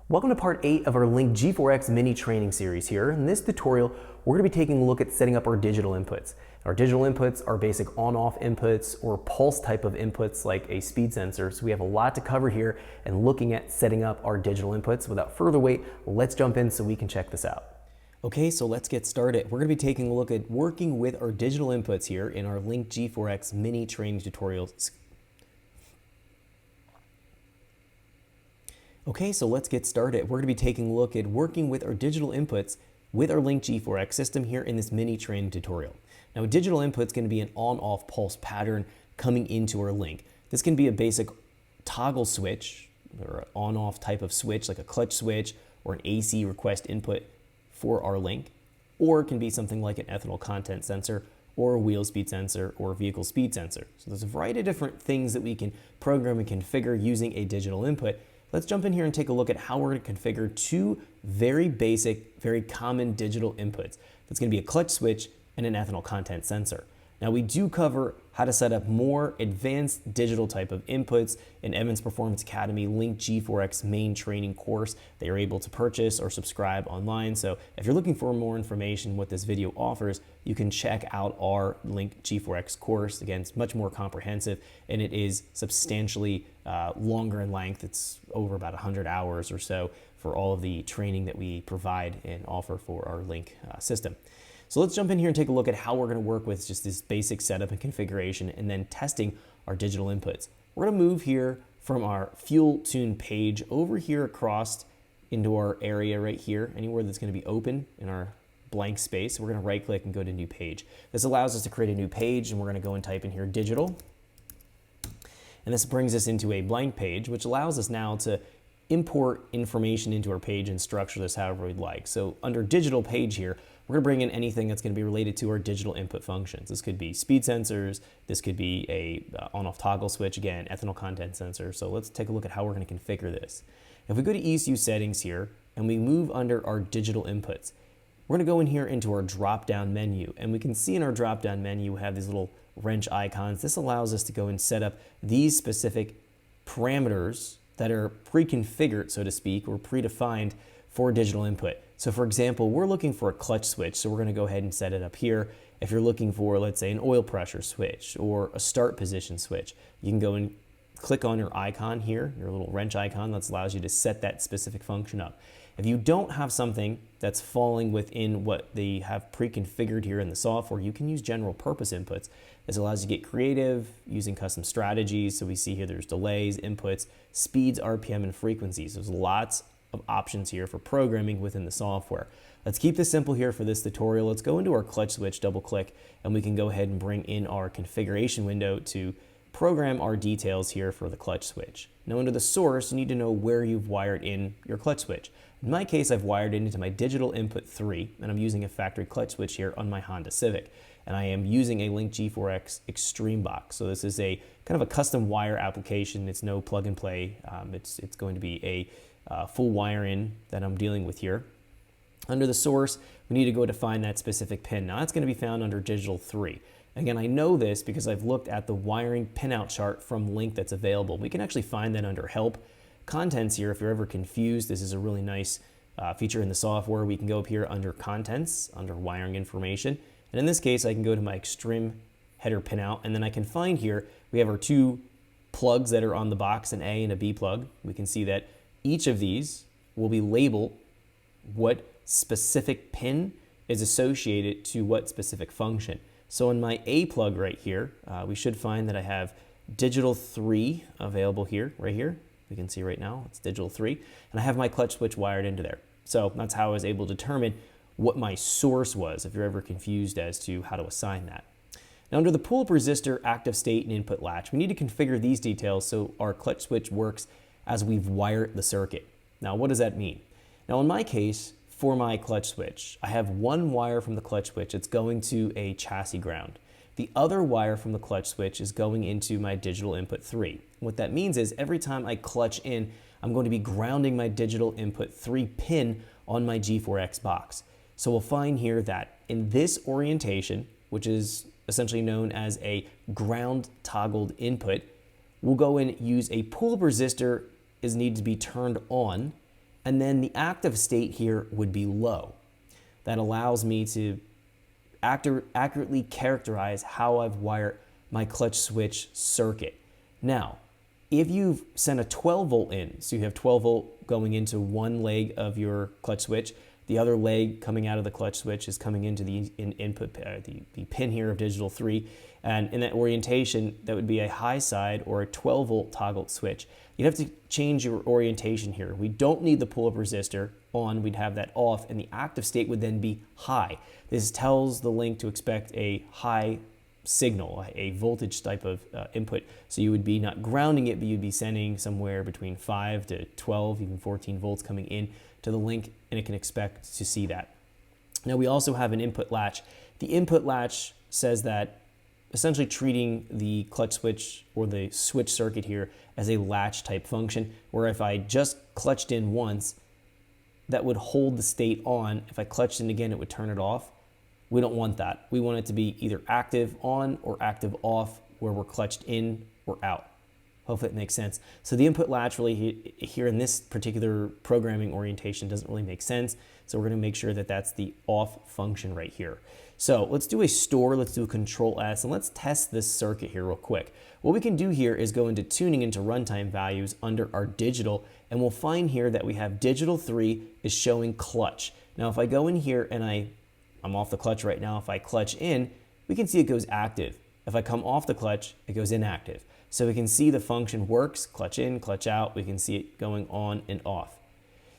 Welcome to part 8 of our Link G4x mini training series here. In this tutorial, we're going to be taking a look at setting up our digital inputs. Our digital inputs are basic on-off inputs or pulse type of inputs like a speed sensor. So we have a lot to cover here and looking at setting up our digital inputs. Without further wait, let's jump in so we can check this out. Okay, so let's get started. We're going to be taking a look at working with our digital inputs here in our Link G4x mini training tutorials. Okay, so let's get started. We're going to be taking a look at working with our digital inputs with our Link G4x system here in this mini training tutorial. Now, a digital input is going to be an on-off pulse pattern coming into our Link. This can be a basic toggle switch or an on-off type of switch like a clutch switch or an AC request input for our Link, or it can be something like an ethanol content sensor or a wheel speed sensor or a vehicle speed sensor. So there's a variety of different things that we can program and configure using a digital input. Let's jump in here and take a look at how we're going to configure two very basic, very common digital inputs. That's going to be a clutch switch and an ethanol content sensor. Now, we do cover how to set up more advanced digital type of inputs in Evans Performance Academy Link G4x main training course that you're able to purchase or subscribe online. So if you're looking for more information what this video offers, you can check out our Link G4x course. Again, it's much more comprehensive and it is substantially longer in length. It's over about 100 hours or so for all of the training that we provide and offer for our Link system. So let's jump in here and take a look at how we're going to work with just this basic setup and configuration and then testing our digital inputs. We're going to move here from our fuel tune page over here across into our area right here, anywhere that's going to be open in our blank space. We're going to right click and go to new page. This allows us to create a new page, and we're going to go and type in here digital. And this brings us into a blank page, which allows us now to import information into our page and structure this however we'd like. So under digital page here, we're going to bring in anything that's going to be related to our digital input functions. This could be speed sensors, this could be a on-off toggle switch, again, ethanol content sensor. So let's take a look at how we're going to configure this. If we go to ECU settings here and we move under our digital inputs, we're going to go in here into our drop-down menu, and we can see in our drop-down menu we have these little wrench icons. This allows us to go and set up these specific parameters that are pre-configured, so to speak, or predefined for digital input. So for example, we're looking for a clutch switch, so we're going to go ahead and set it up here. If you're looking for, let's say, an oil pressure switch or a start position switch, you can go and click on your icon here, your little wrench icon that allows you to set that specific function up. If you don't have something that's falling within what they have pre-configured here in the software, you can use general purpose inputs. This allows you to get creative using custom strategies. So we see here there's delays, inputs, speeds, RPM, and frequencies. There's lots of options here for programming within the software. Let's keep this simple here for this tutorial. Let's go into our clutch switch, double click, and we can go ahead and bring in our configuration window to program our details here for the clutch switch. Now under the source, you need to know where you've wired in your clutch switch. In my case, I've wired it into my digital input 3, and I'm using a factory clutch switch here on my Honda Civic. And I am using a Link G4x Extreme box. So this is a kind of a custom wire application. It's no plug and play. It's going to be a full wire in that I'm dealing with here. Under the source, we need to go define that specific pin. Now that's going to be found under digital 3. Again, I know this because I've looked at the wiring pinout chart from Link that's available. We can actually find that under help. Contents here, if you're ever confused, this is a really nice feature in the software. We can go up here under contents, under wiring information. And in this case, I can go to my extreme header pinout, and then I can find here, we have our two plugs that are on the box, an A and a B plug. We can see that each of these will be labeled what specific pin is associated to what specific function. So in my A plug right here, we should find that I have digital 3 available here, right here. We can see right now it's digital 3, and I have my clutch switch wired into there. So that's how I was able to determine what my source was, if you're ever confused as to how to assign that. Now under the pull-up resistor, active state, and input latch, we need to configure these details so our clutch switch works as we've wired the circuit. Now what does that mean? Now in my case, for my clutch switch, I have one wire from the clutch switch. It's going to a chassis ground. The other wire from the clutch switch is going into my digital input 3. What that means is every time I clutch in, I'm going to be grounding my digital input 3 pin on my G4x box. So we'll find here that in this orientation, which is essentially known as a ground toggled input, we'll go and use a pull-up resistor is needed to be turned on, And then the active state here would be low. That allows me to accurately characterize how I've wired my clutch switch circuit. Now, if you've sent a 12 volt in, so you have 12 volt going into one leg of your clutch switch, the other leg coming out of the clutch switch is coming into the input, the pin here of digital 3. And in that orientation, that would be a high side or a 12 volt toggled switch. You'd have to change your orientation here. We don't need the pull-up resistor on, we'd have that off, and the active state would then be high. This tells the link to expect a high signal, a voltage type of input. So you would be not grounding it, but you'd be sending somewhere between 5 to 12, even 14 volts coming in to the link, and it can expect to see that. Now we also have an input latch. The input latch says that essentially treating the clutch switch or the switch circuit here as a latch type function, where if I just clutched in once, that would hold the state on. If I clutched in again, it would turn it off. We don't want that. We want it to be either active on or active off, where we're clutched in or out. Hopefully it makes sense. So the input latch really here in this particular programming orientation doesn't really make sense. So we're going to make sure that that's the off function right here. So let's do a store, let's do a Control S, and let's test this circuit here real quick. What we can do here is go into tuning into runtime values under our digital, and we'll find here that we have digital 3 is showing clutch. Now if I go in here and I'm off the clutch right now, if I clutch in, we can see it goes active. If I come off the clutch, it goes inactive. So we can see the function works, clutch in, clutch out, we can see it going on and off.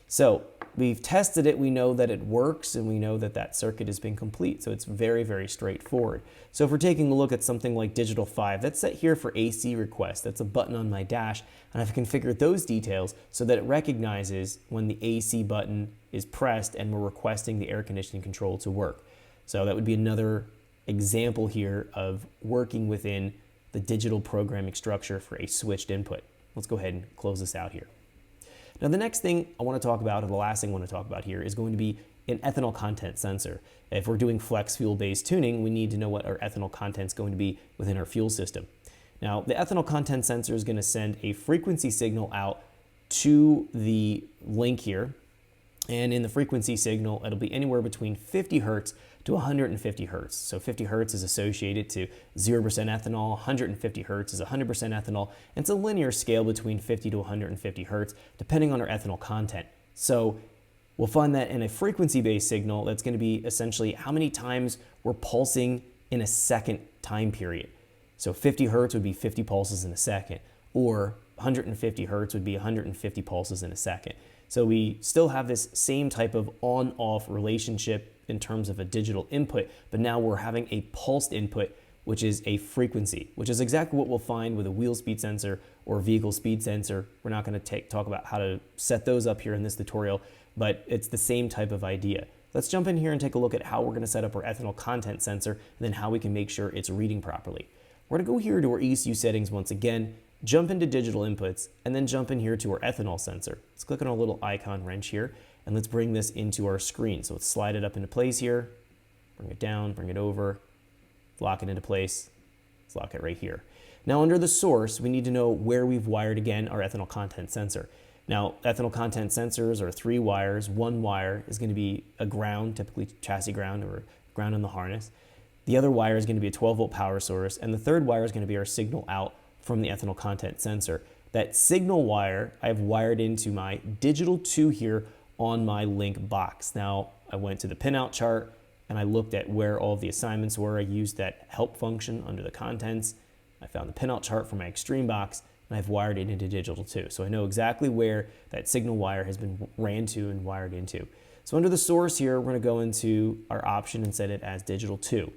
So we've tested it, we know that it works, and we know that that circuit has been complete. So it's very, very straightforward. So if we're taking a look at something like digital 5, that's set here for AC request. That's a button on my dash, and I've configured those details so that it recognizes when the AC button is pressed and we're requesting the air conditioning control to work. So that would be another example here of working within the digital programming structure for a switched input. Let's go ahead and close this out here. Now the next thing I want to talk about, or the last thing I want to talk about here, is going to be an ethanol content sensor. If we're doing flex fuel based tuning, we need to know what our ethanol content is going to be within our fuel system. Now the ethanol content sensor is going to send a frequency signal out to the link here, and in the frequency signal it'll be anywhere between 50 hertz to 150 hertz. So 50 hertz is associated to 0% ethanol, 150 hertz is 100% ethanol, and it's a linear scale between 50 to 150 hertz, depending on our ethanol content. So we'll find that in a frequency-based signal, that's gonna be essentially how many times we're pulsing in a second time period. So 50 hertz would be 50 pulses in a second, or 150 hertz would be 150 pulses in a second. So we still have this same type of on-off relationship in terms of a digital input, but now we're having a pulsed input, which is a frequency, which is exactly what we'll find with a wheel speed sensor or vehicle speed sensor. We're not going to talk about how to set those up here in this tutorial, but it's the same type of idea. Let's jump in here and take a look at how we're going to set up our ethanol content sensor, and then how we can make sure it's reading properly. We're going to go here to our ECU settings once again, jump into digital inputs, and then jump in here to our ethanol sensor. Let's click on our little icon wrench here, and let's bring this into our screen. So let's slide it up into place here, bring it down, bring it over, lock it into place, let's lock it right here. Now under the source, we need to know where we've wired again our ethanol content sensor. Now ethanol content sensors are 3 wires. 1 wire is going to be a ground, typically chassis ground or ground in the harness. The other wire is going to be a 12 volt power source, and the third wire is going to be our signal out from the ethanol content sensor. That signal wire I've wired into my digital 2 here on my link box. Now I went to the pinout chart and I looked at where all of the assignments were. I used that help function under the contents. I found the pinout chart for my extreme box, and I've wired it into digital 2. So I know exactly where that signal wire has been ran to and wired into. So under the source here, we're going to go into our option and set it as digital 2.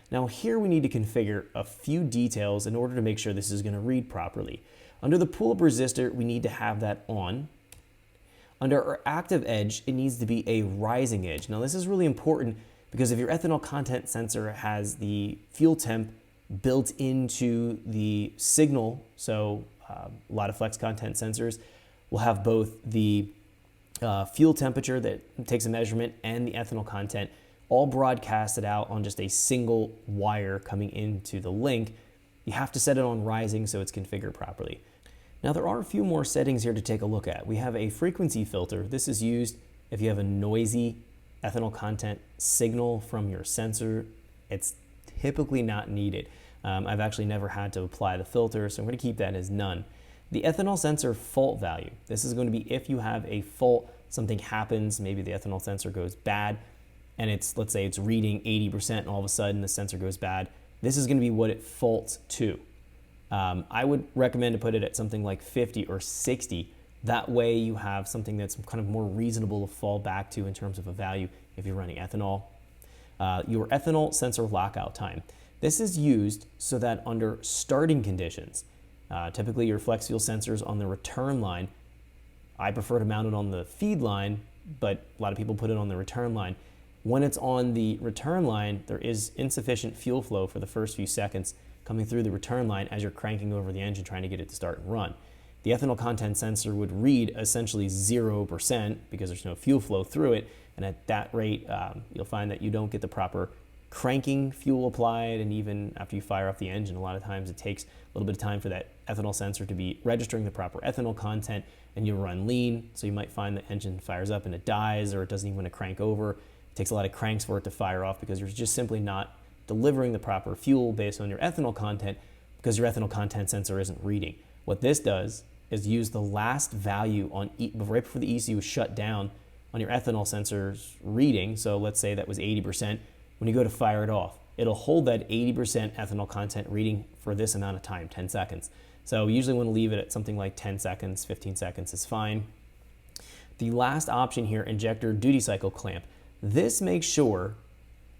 Now here we need to configure a few details in order to make sure this is going to read properly. Under the pull-up resistor, we need to have that on. Under our active edge, it needs to be a rising edge. Now this is really important because if your ethanol content sensor has the fuel temp built into the signal, so a lot of flex content sensors will have both the fuel temperature that takes a measurement and the ethanol content all broadcasted out on just a single wire coming into the link. You have to set it on rising so it's configured properly. Now there are a few more settings here to take a look at. We have a frequency filter. This is used if you have a noisy ethanol content signal from your sensor. It's typically not needed. I've actually never had to apply the filter, so I'm going to keep that as none. The ethanol sensor fault value. This is going to be if you have a fault, something happens, maybe the ethanol sensor goes bad, and let's say it's reading 80% and all of a sudden the sensor goes bad. This is going to be what it faults to. I would recommend to put it at something like 50 or 60. That way you have something that's kind of more reasonable to fall back to in terms of a value if you're running ethanol. Your ethanol sensor lockout time. This is used so that under starting conditions, typically your flex fuel sensors on the return line, I prefer to mount it on the feed line, but a lot of people put it on the return line. When it's on the return line, there is insufficient fuel flow for the first few seconds coming through the return line as you're cranking over the engine trying to get it to start and run. The ethanol content sensor would read essentially 0% because there's no fuel flow through it, and at that rate, you'll find that you don't get the proper cranking fuel applied, and even after you fire off the engine, a lot of times it takes a little bit of time for that ethanol sensor to be registering the proper ethanol content, and you run lean, so you might find the engine fires up and it dies, or it doesn't even want to crank over. It takes a lot of cranks for it to fire off because you're just simply not delivering the proper fuel based on your ethanol content because your ethanol content sensor isn't reading. What this does is use the last value on right before the ECU is shut down on your ethanol sensor's reading. So let's say that was 80%. When you go to fire it off, it'll hold that 80% ethanol content reading for this amount of time, 10 seconds. So we usually want to leave it at something like 10 seconds, 15 seconds is fine. The last option here, injector duty cycle clamp. This makes sure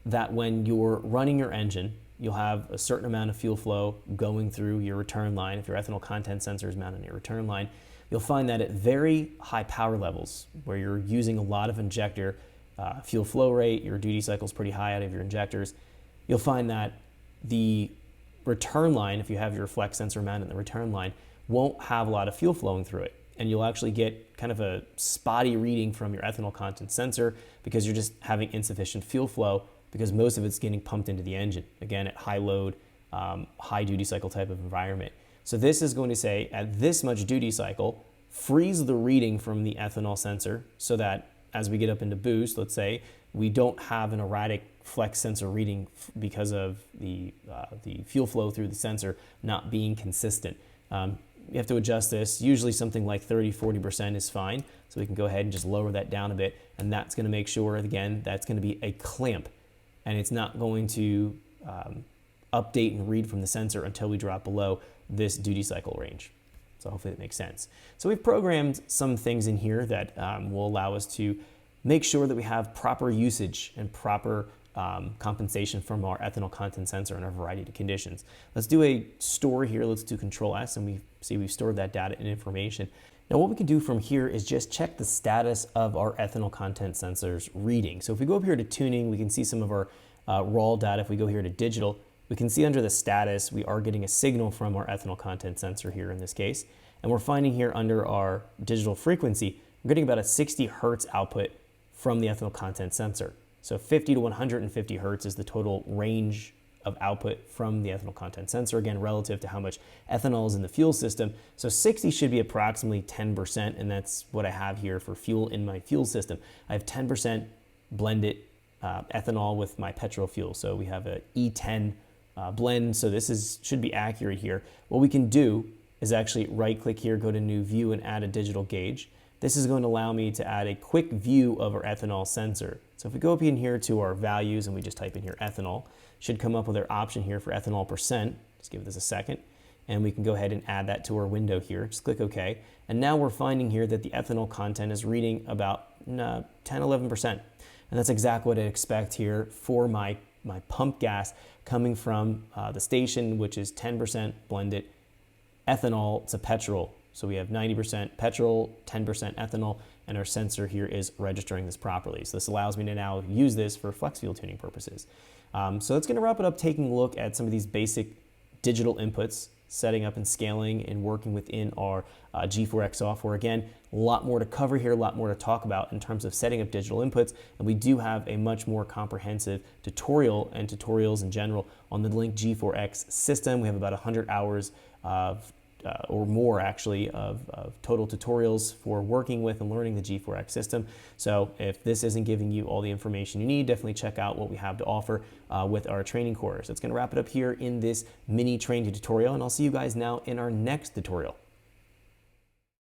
that when you're running your engine, you'll have a certain amount of fuel flow going through your return line. If your ethanol content sensor is mounted on your return line, you'll find that at very high power levels, where you're using a lot of injector fuel flow rate, your duty cycle is pretty high out of your injectors, you'll find that the return line, if you have your flex sensor mounted in the return line, won't have a lot of fuel flowing through it. And you'll actually get kind of a spotty reading from your ethanol content sensor because you're just having insufficient fuel flow, because most of it's getting pumped into the engine, again, at high load, high duty cycle type of environment. So this is going to say at this much duty cycle, freeze the reading from the ethanol sensor so that as we get up into boost, let's say, we don't have an erratic flex sensor reading because of the fuel flow through the sensor not being consistent. You have to adjust this. Usually something like 30-40% is fine. So we can go ahead and just lower that down a bit. And that's going to make sure, again, that's going to be a clamp. And it's not going to update and read from the sensor until we drop below this duty cycle range. So hopefully that makes sense. So we've programmed some things in here that will allow us to make sure that we have proper usage and proper compensation from our ethanol content sensor in a variety of conditions. Let's do a store here. Let's do Control S, and we see we've stored that data and information. Now what we can do from here is just check the status of our ethanol content sensor's reading. So if we go up here to tuning, we can see some of our raw data. If we go here to digital, we can see under the status, we are getting a signal from our ethanol content sensor here in this case. And we're finding here under our digital frequency, we're getting about a 60 hertz output from the ethanol content sensor. So 50 to 150 hertz is the total range of output from the ethanol content sensor, again, relative to how much ethanol is in the fuel system. So 60 should be approximately 10%, and that's what I have here for fuel in my fuel system. I have 10% blended ethanol with my petrol fuel. So we have a E10 blend, so this should be accurate here. What we can do is actually right-click here, go to New View, and add a digital gauge. This is going to allow me to add a quick view of our ethanol sensor. So if we go up in here to our values and we just type in here ethanol, should come up with our option here for ethanol %. Just give this a second. And we can go ahead and add that to our window here. Just click OK. And now we're finding here that the ethanol content is reading about 10-11%. And that's exactly what I expect here for my pump gas coming from the station, which is 10% blended ethanol to petrol. So we have 90% petrol, 10% ethanol, and our sensor here is registering this properly. So this allows me to now use this for flex fuel tuning purposes. So that's going to wrap it up taking a look at some of these basic digital inputs, setting up and scaling and working within our G4x software. Again, a lot more to cover here, a lot more to talk about in terms of setting up digital inputs, and we do have a much more comprehensive tutorial and tutorials in general on the Link G4x system. We have about 100 hours of or more actually of total tutorials for working with and learning the G4x system. So if this isn't giving you all the information you need, definitely check out what we have to offer with our training course. That's going to wrap it up here in this mini training tutorial, and I'll see you guys now in our next tutorial.